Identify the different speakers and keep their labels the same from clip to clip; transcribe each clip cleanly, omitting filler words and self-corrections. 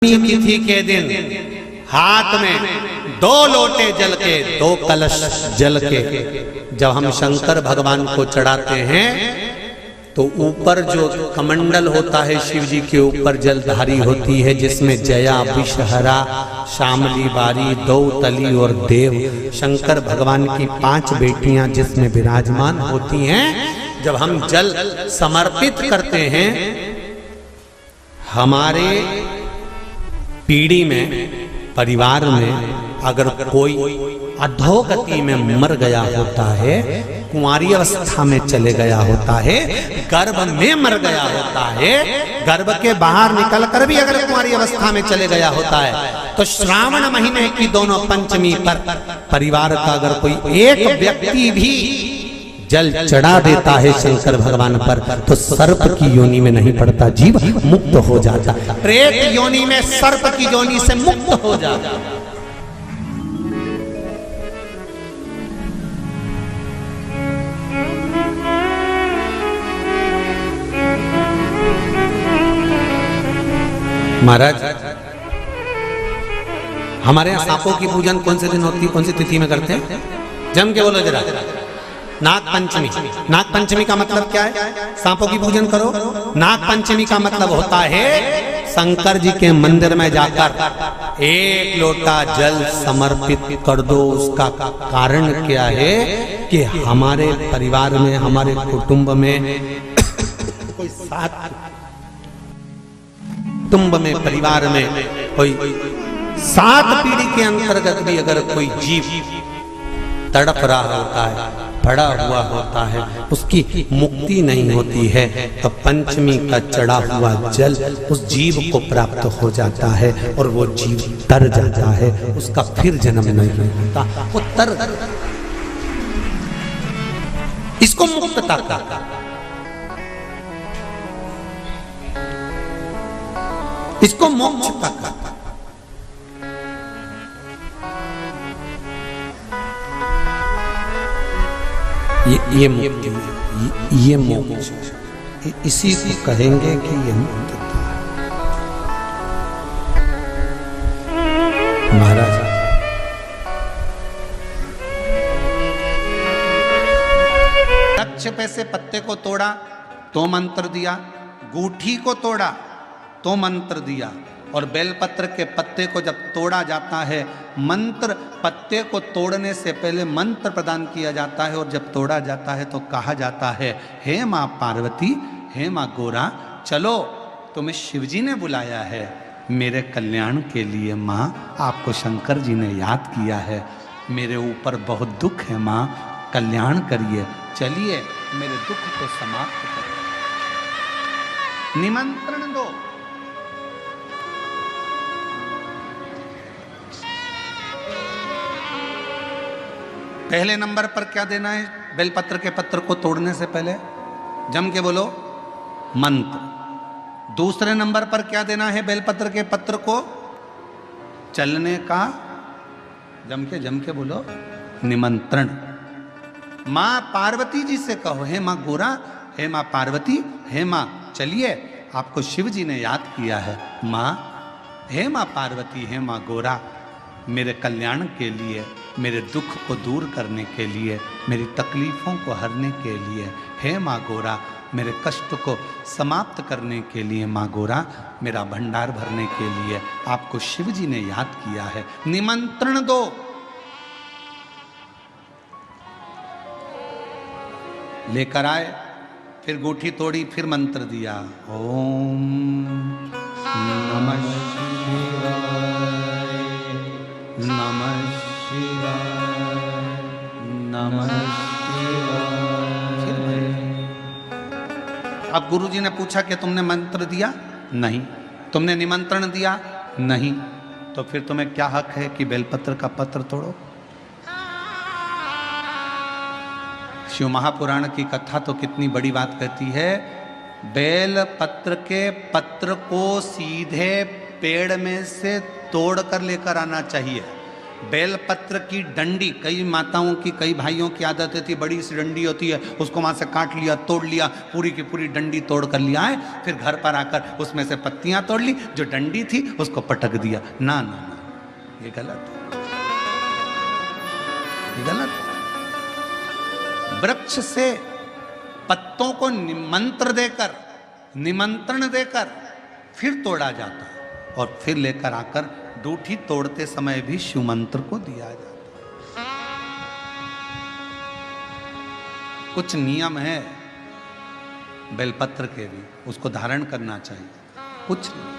Speaker 1: तिथि के दिन हाथ में 2 लोटे जल के 2 कलश जल के जब हम शंकर भगवान को चढ़ाते हैं तो ऊपर जो कमंडल होता है शिव जी के ऊपर जलधारी होती है जिसमें जया विषहरा शामली बारी दौतली और देव शंकर भगवान की 5 बेटियां जिसमें विराजमान होती हैं। जब हम जल समर्पित करते हैं हमारे पीढ़ी में परिवार में अगर कोई अधोगति में मर गया होता है, कुंवारी अवस्था में चले गया होता है, गर्भ में मर गया होता है, गर्भ के बाहर निकल कर भी अगर कुंवारी अवस्था में चले गया होता है तो श्रावण महीने की दोनों पंचमी पर परिवार का अगर कोई एक व्यक्ति भी जल चढ़ा देता है शंकर भगवान पर तो सर्प की योनि में नहीं पड़ता, जीव मुक्त हो जाता, प्रेत योनि में सर्प की योनि से मुक्त हो जाता। महाराज हमारे यहाँ सांपों की पूजन कौन से दिन होती है, कौन सी तिथि में करते हैं? जम के बोलो जरा। नाग पंचमी। नाग पंचमी का मतलब क्या है? सांपों की पूजन करो। नाग पंचमी का मतलब होता है शंकर जी के मंदिर में जाकर 1 लोटा जल समर्पित कर दो। उसका कारण क्या है कि हमारे परिवार में हमारे कुटुंब में कोई कुटुंब में परिवार में कोई 7 पीढ़ी के अंतर्गत भी अगर कोई जीव तड़प रहा होता है, पड़ा हुआ होता है, उसकी मुक्ति नहीं होती है तो पंचमी का चढ़ा हुआ जल उस जीव को प्राप्त हो जाता है और वो जीव तर जाता है, उसका फिर जन्म नहीं होता, वो तर। इसको मुक्तता का, इसको मोक्षता का। ये मुक्ति, ये मोक्ष, इसी को कहेंगे कि ये मुक्तता है। महाराज वृक्ष पे से पत्ते को तोड़ा तो मंत्र दिया, गूठी को तोड़ा तो मंत्र दिया, और बेलपत्र के पत्ते को जब तोड़ा जाता है मंत्र, पत्ते को तोड़ने से पहले मंत्र प्रदान किया जाता है और जब तोड़ा जाता है तो कहा जाता है हे माँ पार्वती, हे माँ गोरा, चलो तुम्हें शिवजी ने बुलाया है मेरे कल्याण के लिए। माँ आपको शंकर जी ने याद किया है, मेरे ऊपर बहुत दुख है माँ, कल्याण करिए, चलिए मेरे दुख को समाप्त करिए, निमंत्रण दो। पहले नंबर पर क्या देना है? बेलपत्र के पत्र को तोड़ने से पहले जम के बोलो मंत्र। दूसरे नंबर पर क्या देना है? बेलपत्र के पत्र को चलने का जम के बोलो निमंत्रण। माँ पार्वती जी से कहो हे माँ गोरा, हे माँ पार्वती, हे माँ चलिए आपको शिव जी ने याद किया है। माँ हे माँ पार्वती, हे माँ गोरा, मेरे कल्याण के लिए, मेरे दुख को दूर करने के लिए, मेरी तकलीफ़ों को हरने के लिए, हे माँ गोरा, मेरे कष्ट को समाप्त करने के लिए, माँ गोरा, मेरा भंडार भरने के लिए आपको शिव जी ने याद किया है, निमंत्रण दो। लेकर आए, फिर गूठी तोड़ी, फिर मंत्र दिया, ओम नमः शिवाय, नमः शिवाय, नमः शिवाय। अब गुरुजी ने पूछा कि तुमने मंत्र दिया? नहीं। तुमने निमंत्रण दिया? नहीं। तो फिर तुम्हें क्या हक है कि बेलपत्र का पत्र तोड़ो? शिव महापुराण की कथा तो कितनी बड़ी बात कहती है, बेलपत्र के पत्र को सीधे पेड़ में से तोड़ कर लेकर आना चाहिए, बेलपत्र की डंडी, कई माताओं की, कई भाइयों की आदत होती है, बड़ी सी डंडी होती है, उसको वहां से काट लिया, तोड़ लिया, पूरी की पूरी डंडी तोड़ कर लिया है, फिर घर पर आकर उसमें से पत्तियां तोड़ ली, जो डंडी थी उसको पटक दिया। ना ना ना, ये गलत है, ये गलत है। वृक्ष से पत्तों को निमंत्रण देकर फिर तोड़ा जाता है, और फिर लेकर आकर डूठी तोड़ते समय भी शिव मंत्र को दिया जाता है। कुछ नियम है बेलपत्र के भी, उसको धारण करना चाहिए। कुछ नहीं,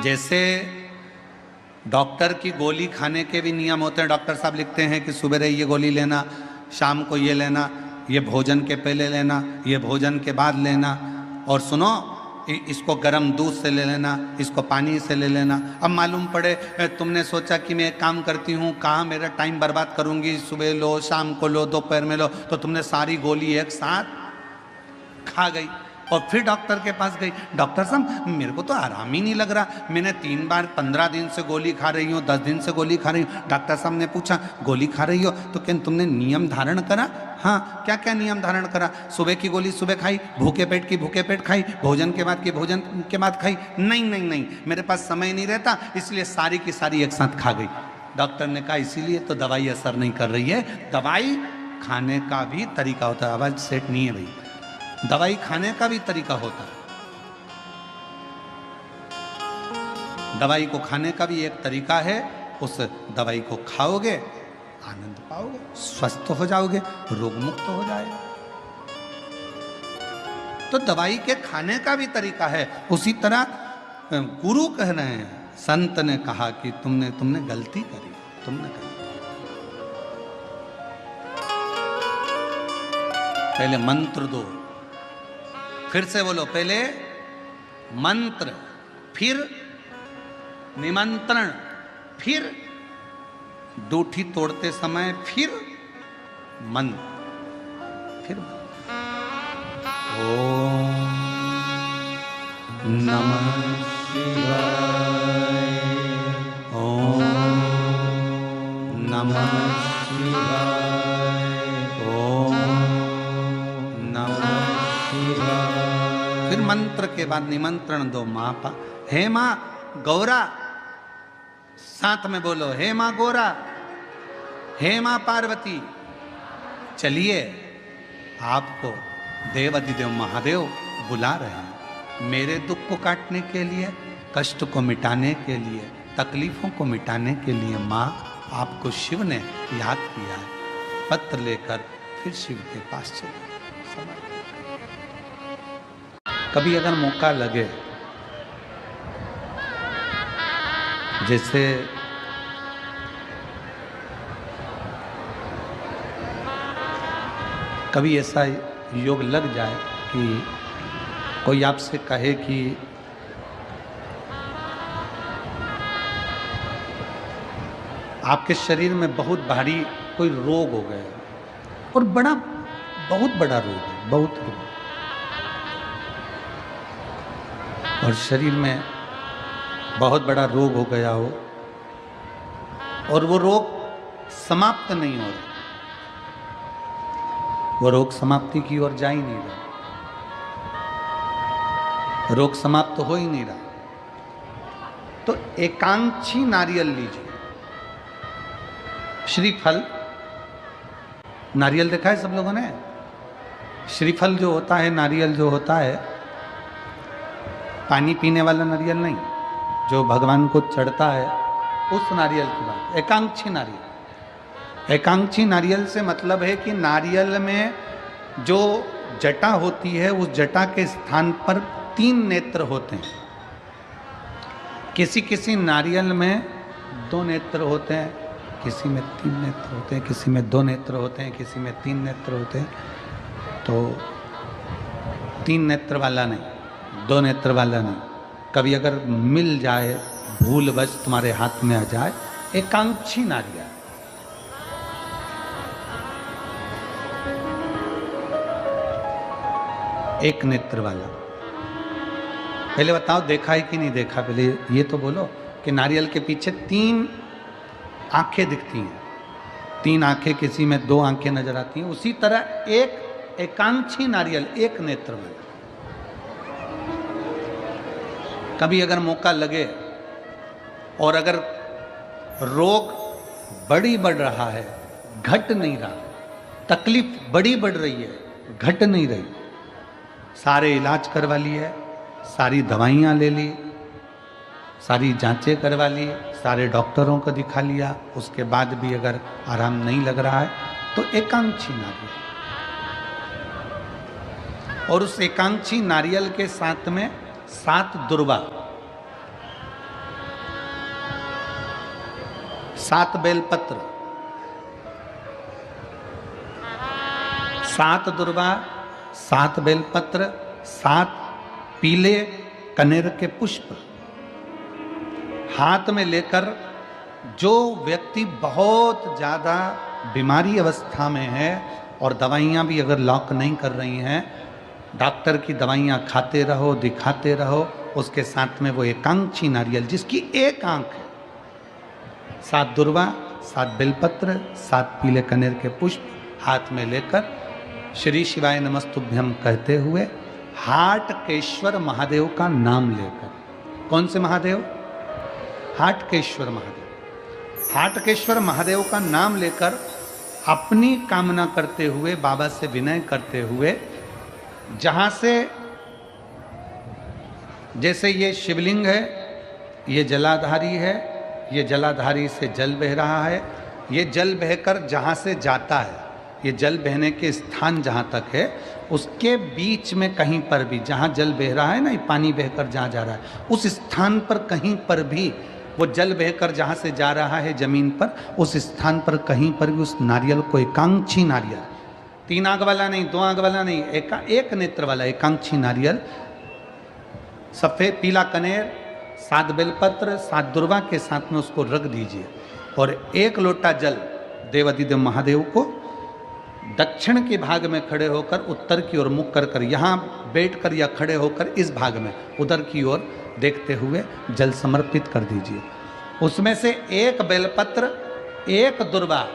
Speaker 1: जैसे डॉक्टर की गोली खाने के भी नियम होते हैं। डॉक्टर साहब लिखते हैं कि सुबह ये गोली लेना, शाम को ये लेना, ये भोजन के पहले लेना, ये भोजन के बाद लेना, और सुनो इसको गर्म दूध से ले लेना, इसको पानी से ले लेना। अब मालूम पड़े तुमने सोचा कि मैं एक काम करती हूँ, कहाँ मेरा टाइम बर्बाद करूँगी, सुबह लो, शाम को लो, दोपहर में लो, तो तुमने सारी गोली एक साथ खा गई और फिर डॉक्टर के पास गई। डॉक्टर साहब मेरे को तो आराम ही नहीं लग रहा, मैंने 3 बार 15 दिन से गोली खा रही हूँ, 10 दिन से गोली खा रही हूँ। डॉक्टर साहब ने पूछा गोली खा रही हो तो क्या तुमने नियम धारण करा? हाँ, क्या क्या नियम धारण करा? सुबह की गोली सुबह खाई, भूखे पेट की भूखे पेट खाई, भोजन के बाद की भोजन के बाद खाई? नहीं नहीं नहीं, मेरे पास समय नहीं रहता, इसलिए सारी की सारी एक साथ खा गई। डॉक्टर ने कहा इसीलिए तो दवाई असर नहीं कर रही है। दवाई खाने का भी तरीका होता है। आवाज सेट नहीं है भाई। दवाई खाने का भी तरीका होता है। दवाई को खाने का भी एक तरीका है। उस दवाई को खाओगे, आनंद पाओगे, स्वस्थ हो जाओगे, रोग मुक्त हो जाएगा। तो दवाई के खाने का भी तरीका है। उसी तरह गुरु कह रहे हैं, संत ने कहा कि तुमने गलती करी, तुमने गलती। पहले मंत्र दो, फिर से बोलो, पहले मंत्र, फिर निमंत्रण, फिर डूठी तोड़ते समय फिर मंत्र, फिर ओम नमः शिवाय, ओम नमः शिवाय, ओम नमः शिवाय। फिर मंत्र के बाद निमंत्रण दो। माँ पा, हे माँ गौरा, साथ में बोलो, हे माँ गौरा, हे माँ पार्वती, चलिए आपको देव अधिदेव महादेव बुला रहे हैं मेरे दुख को काटने के लिए, कष्ट को मिटाने के लिए, तकलीफों को मिटाने के लिए। माँ आपको शिव ने याद किया है। पत्र लेकर फिर शिव के पास चले। कभी अगर मौका लगे, जैसे कभी ऐसा योग लग जाए कि कोई आपसे कहे कि आपके शरीर में बहुत भारी कोई रोग हो गया और बहुत बड़ा रोग है, बहुत रोग, और शरीर में बहुत बड़ा रोग हो गया हो और वो रोग समाप्त नहीं हो रहा, वो रोग समाप्ति की ओर जा ही नहीं रहा, रोग समाप्त हो ही नहीं रहा। तो एकांक्षी नारियल लीजिए, श्रीफल, नारियल देखा है सब लोगों ने? श्रीफल जो होता है, नारियल जो होता है, पानी पीने वाला नारियल नहीं, जो भगवान को चढ़ता है, उस नारियल की बात। एकांक्षी नारियल, एकांक्षी नारियल से मतलब है कि नारियल में जो जटा होती है, उस जटा के स्थान पर 3 नेत्र होते हैं। किसी किसी नारियल में 2 नेत्र होते हैं, किसी में 3 नेत्र होते हैं, किसी में 2 नेत्र होते हैं, किसी में 3 नेत्र होते हैं। तो 3 नेत्र वाला नहीं, 2 नेत्र वाला नहीं, कभी अगर मिल जाए, भूलवश तुम्हारे हाथ में आ जाए, एकांक्षी नारियल। एक नेत्र वाला। पहले बताओ देखा है कि नहीं देखा? पहले ये तो बोलो कि नारियल के पीछे 3 आंखें दिखती हैं, 3 आंखें, किसी में 2 आंखें नजर आती हैं, उसी तरह एक एकांक्षी नारियल, एक नेत्र वाला। कभी अगर मौका लगे और अगर रोग बढ़ रहा है, घट नहीं रहा, तकलीफ बड़ी बढ़ रही है, घट नहीं रही, सारे इलाज करवा लिए, सारी दवाइयाँ ले ली, सारी जांचें करवा ली, सारे डॉक्टरों को दिखा लिया, उसके बाद भी अगर आराम नहीं लग रहा है तो एकांक्षी नारियल। और उस एकांक्षी नारियल के साथ में 7 दुर्वा, 7 बेलपत्र, 7 दुर्वा, 7 बेलपत्र, 7 पीले कनेर के पुष्प हाथ में लेकर, जो व्यक्ति बहुत ज़्यादा बीमारी अवस्था में है और दवाइयाँ भी अगर लॉक नहीं कर रही हैं, डॉक्टर की दवाइयाँ खाते रहो, दिखाते रहो, उसके साथ में वो एकांक्षी नारियल जिसकी एक आंख है, 7 दुर्वा, 7 बेलपत्र, 7 पीले कनेर के पुष्प हाथ में लेकर श्री शिवाय नमस्तुभ्यम कहते हुए हाटकेश्वर महादेव का नाम लेकर, कौन से महादेव? हाटकेश्वर महादेव। हाटकेश्वर महादेव का नाम लेकर अपनी कामना करते हुए, बाबा से विनय करते हुए, जहां से, जैसे ये शिवलिंग है, ये जलाधारी है, ये जलाधारी से जल बह रहा है, ये जल बहकर जहां से जाता है, ये जल बहने के स्थान जहाँ तक है, उसके बीच में कहीं पर भी, जहाँ जल बह रहा है ना, ये पानी बहकर जहाँ जा रहा है, उस स्थान पर कहीं पर भी, वो जल बहकर जहाँ से जा रहा है जमीन पर, उस स्थान पर कहीं पर भी उस नारियल को, एकांक्षी नारियल, 3 आंख वाला नहीं, 2 आंख वाला नहीं, एक नेत्र वाला एकांक्षी नारियल, सफ़ेद पीला कनेर, 7 बेलपत्र, 7 दुर्वा के साथ में उसको रख दीजिए और 1 लोटा जल देवाधिदेव महादेव को दक्षिण के भाग में खड़े होकर, उत्तर की ओर मुख कर कर, यहाँ बैठकर या खड़े होकर इस भाग में उधर की ओर देखते हुए जल समर्पित कर दीजिए। उसमें से 1 बेलपत्र, 1 दुर्वा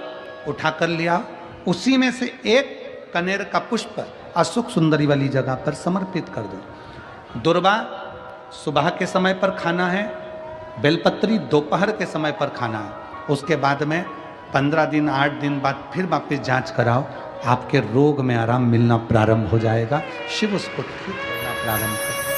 Speaker 1: उठा कर लिया, उसी में से 1 कनेर का पुष्प अशोक सुंदरी वाली जगह पर समर्पित कर दो। दुर्वा सुबह के समय पर खाना है, बेलपत्री दोपहर के समय पर खाना है। उसके बाद में 15 दिन 8 दिन बाद फिर वापस जांच कराओ, आपके रोग में आराम मिलना प्रारंभ हो जाएगा, शिव उसको ठीक करना प्रारंभ करेगा।